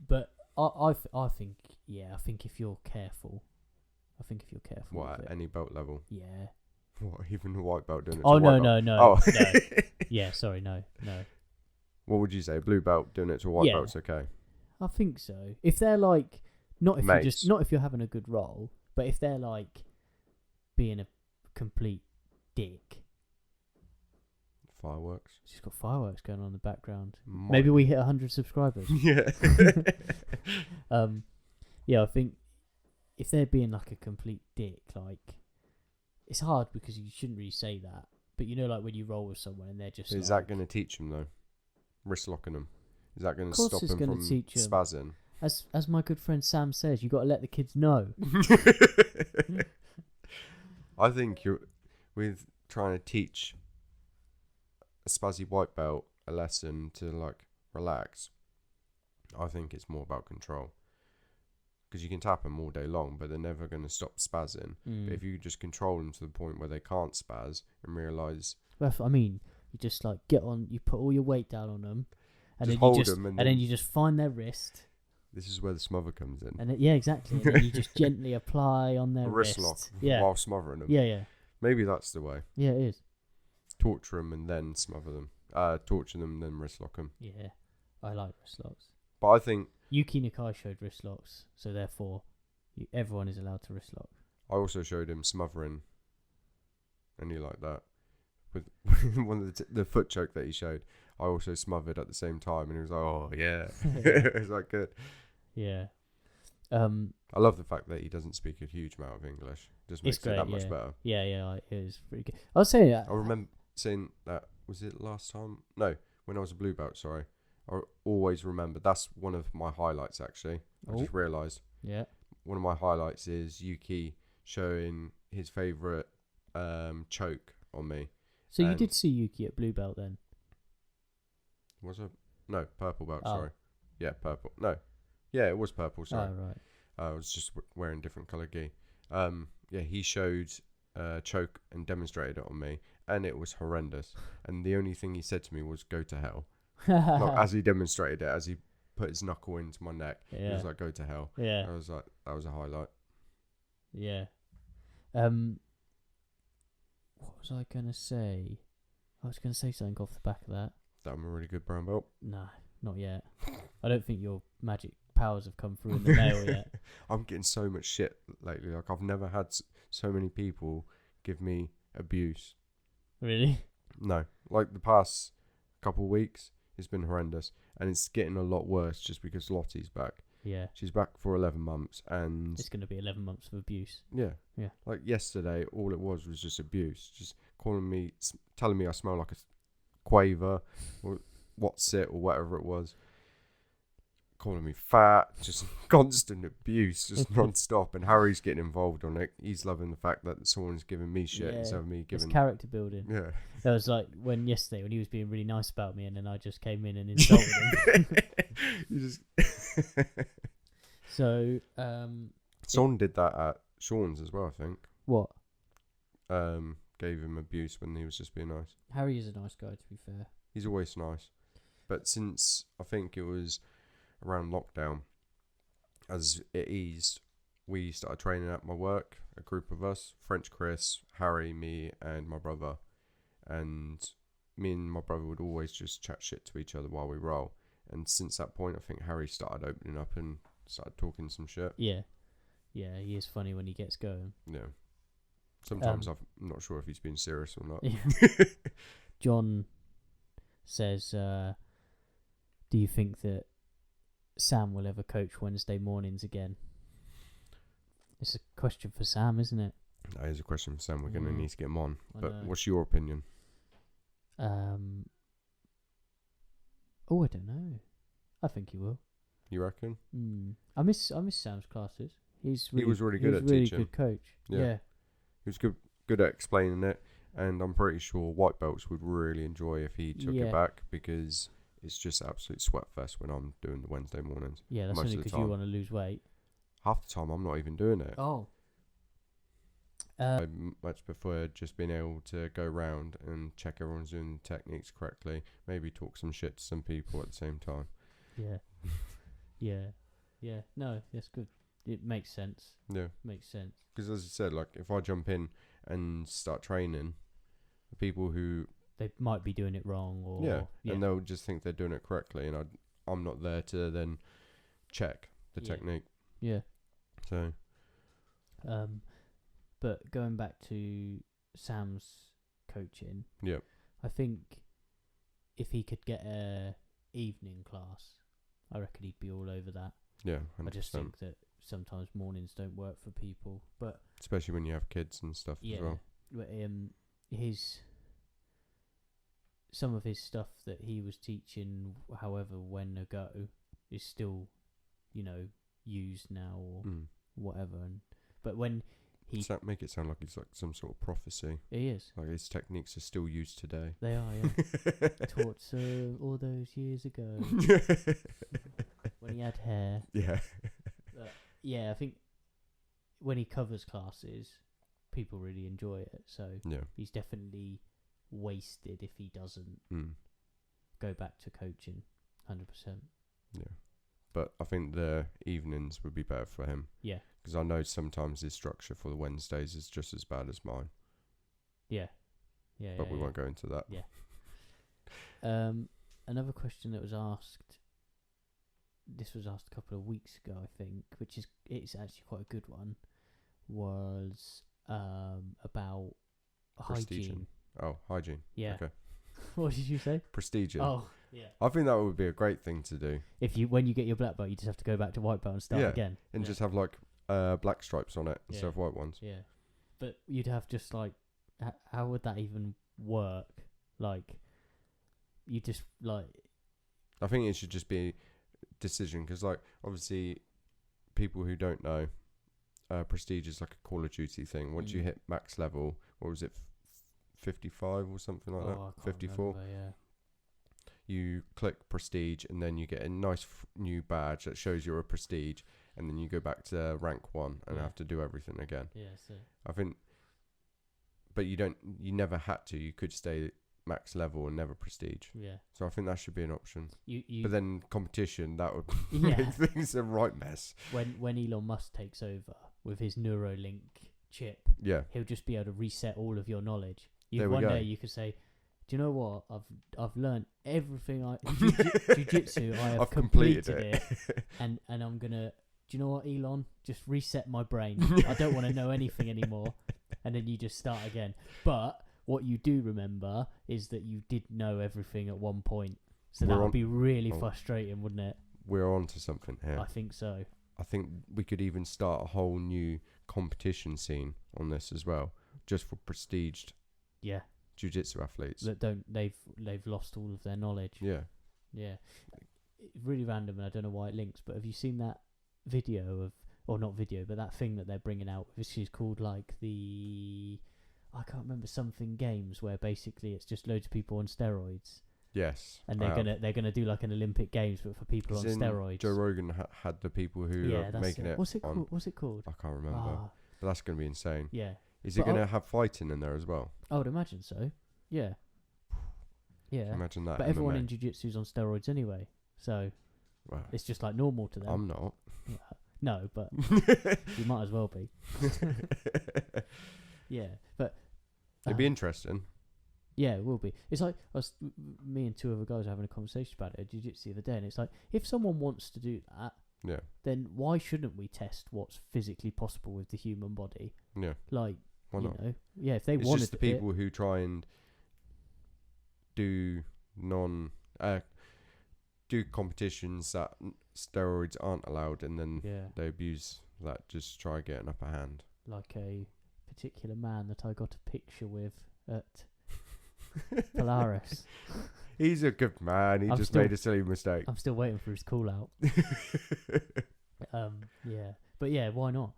But I think if you're careful, What, with at it. any belt level? Yeah. What, even a white belt doing it to Oh a white no. belt? Oh. No. Yeah, sorry, no. What would you say? Blue belt doing it to a white Yeah. belt's okay? I think so. If they're like not if Mates. you're having a good roll, but if they're like being a complete dick. Fireworks. She's got fireworks going on in the background. Might. Maybe we hit 100 subscribers. Yeah. Yeah, I think if they're being like a complete dick, like it's hard because you shouldn't really say that. But you know, like when you roll with someone and they're just Is that going to teach them though? Wrist locking them. Is that going to course stop it's them gonna from teach 'em. spazzing? as my good friend Sam says, you got to let the kids know. I think you're with trying to teach a spazzy white belt a lesson to like relax. I think it's more about control. Because you can tap them all day long, but they're never going to stop spazzing. But if you just control them to the point where they can't spaz and realise... Well, I mean, you just like get on, you put all your weight down on them, and Just then you hold just 'em and then then- you just find their wrist, This is where the smother comes in. and yeah, exactly, and then you just gently apply on their A wrist lock Yeah, while smothering them. yeah, Maybe that's the way. yeah. It is. Torture them and then smother them. Torture them and then wrist lock them. Yeah, I like wrist locks. But I think... Yuki Nakai showed wrist locks, so therefore everyone is allowed to wrist lock. I also showed him smothering, and he liked that. With one of the foot choke that he showed, I also smothered at the same time, and he was like, "Oh yeah," it was like good. Yeah. I love the fact that he doesn't speak a huge amount of English. Just makes It's great, it that much better. Yeah, it is pretty good. I was saying that. I remember saying that. Was it last time? No, when I was a blue belt, sorry, I always remember. That's one of my highlights, actually. I just realised. Yeah. One of my highlights is Yuki showing his favourite choke on me. So you did see Yuki at blue belt then? Was it? No, purple belt, sorry. Yeah, purple. No. Yeah, it was purple, sorry. Oh, right. I was just wearing different colour gi. Yeah, he showed choke and demonstrated it on me, and it was horrendous. And the only thing he said to me was, "Go to hell." Not as he demonstrated it, as he put his knuckle into my neck. Yeah. He was like, "Go to hell." Yeah. I was like, that was a highlight. Yeah. What was I going to say? I was going to say something off the back of that. That I'm a really good brown belt. No, not yet. I don't think your magic powers have come through in the mail yet. I'm getting so much shit lately. Like, I've never had so many people give me abuse. Really? No. Like, the past couple of weeks, it's been horrendous. And it's getting a lot worse just because Lottie's back. Yeah. She's back for 11 months and... It's going to be 11 months of abuse. Yeah. Yeah. Like, yesterday, all it was just abuse. Just calling me, telling me I smell like a quaver, or what's it, or whatever it was. Calling me fat, just constant abuse, just non-stop. And Harry's getting involved on it. He's loving the fact that someone's giving me shit instead of me giving... It's character building. Yeah. That was like yesterday when he was being really nice about me and then I just came in and insulted him. You just... So, someone did that at Sean's as well, I think. What? Gave him abuse when he was just being nice. Harry is a nice guy, to be fair. He's always nice. But since, I think it was around lockdown, as it eased, we started training at my work, a group of us, French Chris, Harry, me and my brother. And me and my brother would always just chat shit to each other while we roll. And since that point, I think Harry started opening up and started talking some shit. Yeah. Yeah, he is funny when he gets going. Yeah. Sometimes I'm not sure if he's being serious or not. Yeah. John says, do you think that Sam will ever coach Wednesday mornings again? It's a question for Sam, isn't it? That is a question for Sam. We're going to need to get him on. But what's your opinion? I don't know. I think he will. You reckon? I miss Sam's classes. He was really good at teaching. Good coach. Yeah. He was good at explaining it, and I'm pretty sure white belts would really enjoy if he took it back, because it's just absolute sweat fest when I'm doing the Wednesday mornings. Yeah, that's only because you want to lose weight. Half the time I'm not even doing it. Oh. I much prefer just being able to go round and check everyone's doing the techniques correctly, maybe talk some shit to some people at the same time. Yeah. Yeah. No, that's good. It makes sense. Yeah. Makes sense. Because as I said, like, if I jump in and start training, the people who... They might be doing it wrong, or... Yeah, and they'll just think they're doing it correctly, and I'm not there to then check the technique. Yeah. So... But going back to Sam's coaching... Yeah. I think if he could get a evening class, I reckon he'd be all over that. Yeah, 100%. I just think that sometimes mornings don't work for people, but especially when you have kids and stuff as well. But some of his stuff that he was teaching, however when ago, is still, used now or whatever. But when he make it sound like it's like some sort of prophecy. He is. Like his techniques are still used today. They are, yeah. Taught all those years ago when he had hair. Yeah. Yeah, I think when he covers classes, people really enjoy it. So he's definitely wasted if he doesn't go back to coaching, 100%. Yeah, but I think the evenings would be better for him. Yeah, because I know sometimes his structure for the Wednesdays is just as bad as mine. Yeah. But we won't go into that. Yeah. Another question that was asked. This was asked a couple of weeks ago, I think, it's actually quite a good one, was about hygiene. Oh, hygiene. Yeah. Okay. What did you say? Prestige. Oh, yeah. I think that would be a great thing to do. When you get your black belt, you just have to go back to white belt and start again. And just have like black stripes on it instead of white ones. Yeah. But you'd have just like, how would that even work? Like, You just like. I think it should just be decision, because like obviously people who don't know, prestige is like a Call of Duty thing. Once you hit max level, what was it, 55 or something like that, 54, yeah. You click prestige and then you get a nice new badge that shows you're a prestige, and then you go back to rank 1 and have to do everything again. So I think, but you never had to. You could stay max level and never prestige. Yeah. So I think that should be an option. You but then competition, that would make things a right mess. When Elon Musk takes over with his Neuralink chip, he'll just be able to reset all of your knowledge. One day you could say, "Do you know what? I've learned everything. Jiu-jitsu. I've completed it, and I'm gonna. Do you know what, Elon? Just reset my brain. I don't want to know anything anymore." And then you just start again. But what you do remember is that you did know everything at one point. So that would be really frustrating, wouldn't it? We're on to something here. I think so. I think we could even start a whole new competition scene on this as well, just for prestiged jiu-jitsu athletes that they've lost all of their knowledge. Yeah. Really random, and I don't know why it links, but have you seen that video of, or not video, but that thing that they're bringing out, which is called like I can't remember, something games, where basically it's just loads of people on steroids. Yes. And they're gonna do like an Olympic Games, but for people on steroids. Joe Rogan had the people who are making it. What's it called? I can't remember. But that's gonna be insane. Yeah. Is it gonna have fighting in there as well? I would imagine so. Yeah. Yeah. Imagine that. But everyone in jiu-jitsu is on steroids anyway, so it's just like normal to them. I'm not. No, but you might as well be. Yeah, but it'd be interesting. Yeah, it will be. It's like me and two other guys were having a conversation about it at jiu-jitsu the other day, and it's like, if someone wants to do that, then why shouldn't we test what's physically possible with the human body? Yeah. Like, why not? If they wanted to. It's just the people who try and do do competitions that steroids aren't allowed, and then they abuse that, just try to get an upper hand. Like a particular man that I got a picture with at Polaris. He's a good man. He just made a silly mistake. I'm still waiting for his call out. But yeah, why not?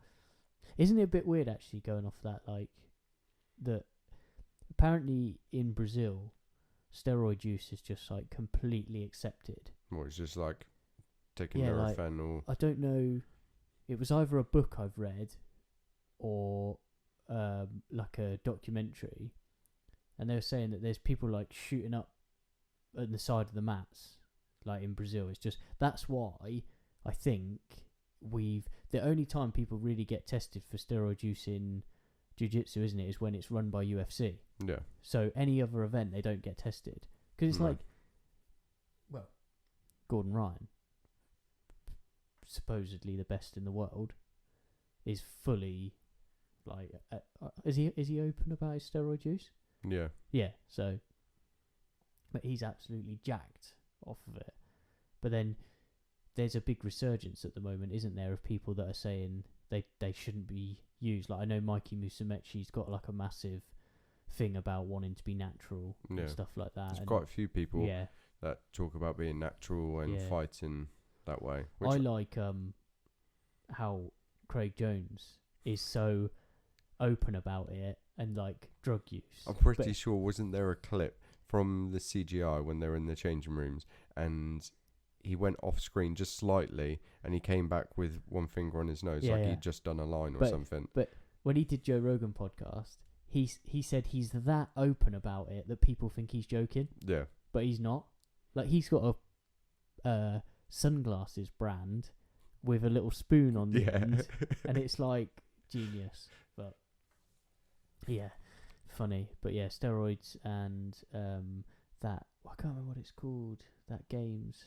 Isn't it a bit weird actually, going off that, like, that apparently in Brazil steroid use is just like completely accepted. Well, it's just like taking Nurofen, I don't know. It was either a book I've read or like a documentary, and they were saying that there's people like shooting up at the side of the mats, like in Brazil. It's just, that's why I think the only time people really get tested for steroid use in jiu-jitsu, isn't it, is when it's run by UFC. Yeah. So any other event they don't get tested, because it's like, well, Gordon Ryan, supposedly the best in the world, is fully like, is he open about his steroid use? Yeah. Yeah. So, but he's absolutely jacked off of it. But then there's a big resurgence at the moment, isn't there, of people that are saying they shouldn't be used. Like, I know Mikey Musumeci's got like a massive thing about wanting to be natural and stuff like that. There's quite a few people that talk about being natural and fighting that way. I like how Craig Jones is so open about it, and like drug use. I'm pretty sure, wasn't there a clip from the CGI when they were in the changing rooms, and he went off screen just slightly, and he came back with one finger on his nose, he'd just done a line or something. But when he did Joe Rogan podcast, he said he's that open about it that people think he's joking. Yeah. But he's not. Like, he's got a sunglasses brand with a little spoon on the end, and it's like genius. But yeah, funny. But yeah, steroids and that, I can't remember what it's called. That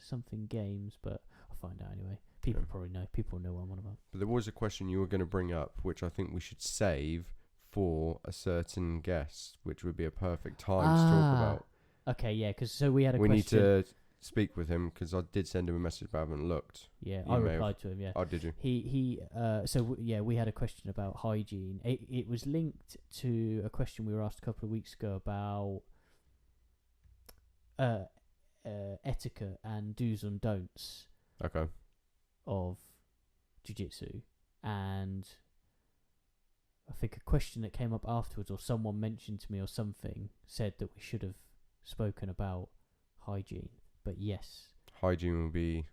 something games, but I'll find out anyway. People probably know. People know what I'm on about. But there was a question you were going to bring up, which I think we should save for a certain guest, which would be a perfect time to talk about. Okay, yeah, because we had a question. We need to speak with him, because I did send him a message, but I haven't looked. Yeah, I replied to him. Yeah. Oh, did you? We had a question about hygiene. It was linked to a question we were asked a couple of weeks ago about etiquette and do's and don'ts Okay. of jiu-jitsu, and I think a question that came up afterwards, or someone mentioned to me or something, said that we should have spoken about hygiene. But yes, Hygiene will be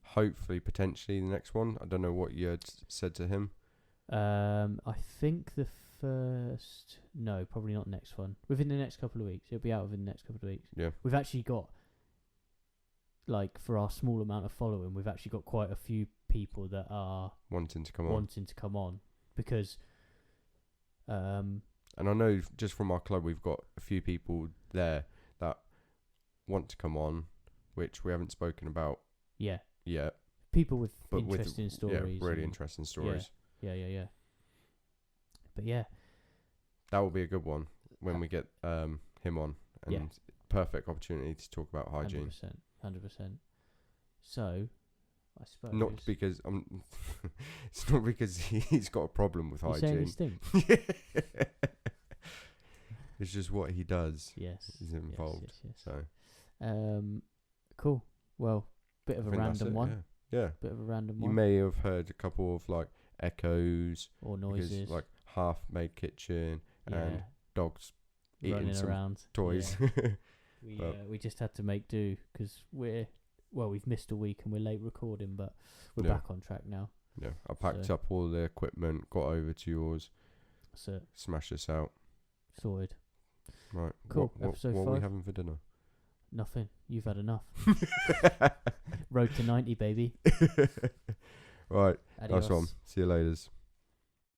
hopefully potentially the next one. I don't know what you had said to him. I think the first, no, probably not next one. Within the next couple of weeks, it'll be out within the next couple of weeks. Yeah. We've actually got, like, for our small amount of following, we've actually got quite a few people that are wanting to come on because and I know just from our club we've got a few people there that want to come on, which we haven't spoken about yet. People with interesting stories. Yeah, really interesting stories. Yeah. But yeah, that will be a good one when we get him on, and perfect opportunity to talk about hygiene. 100%. So, I suppose not because it's not because he's got a problem with hygiene. He's saying It's just what he does. Yes, is involved. Yes. So, cool. Well, bit of a random one. Yeah. Bit of a random one. You may have heard a couple of like echoes or noises, because, like half-made kitchen and dogs running eating some around toys. Yeah. We just had to make do because we've missed a week and we're late recording, but we're back on track now. Yeah, I packed up all the equipment, got over to yours. That's it. Smash this out. Sorted. Right. Cool. What Episode 5. are we having for dinner? Nothing. You've had enough. Road to 90, baby. Right. Adios. Nice one. See you later.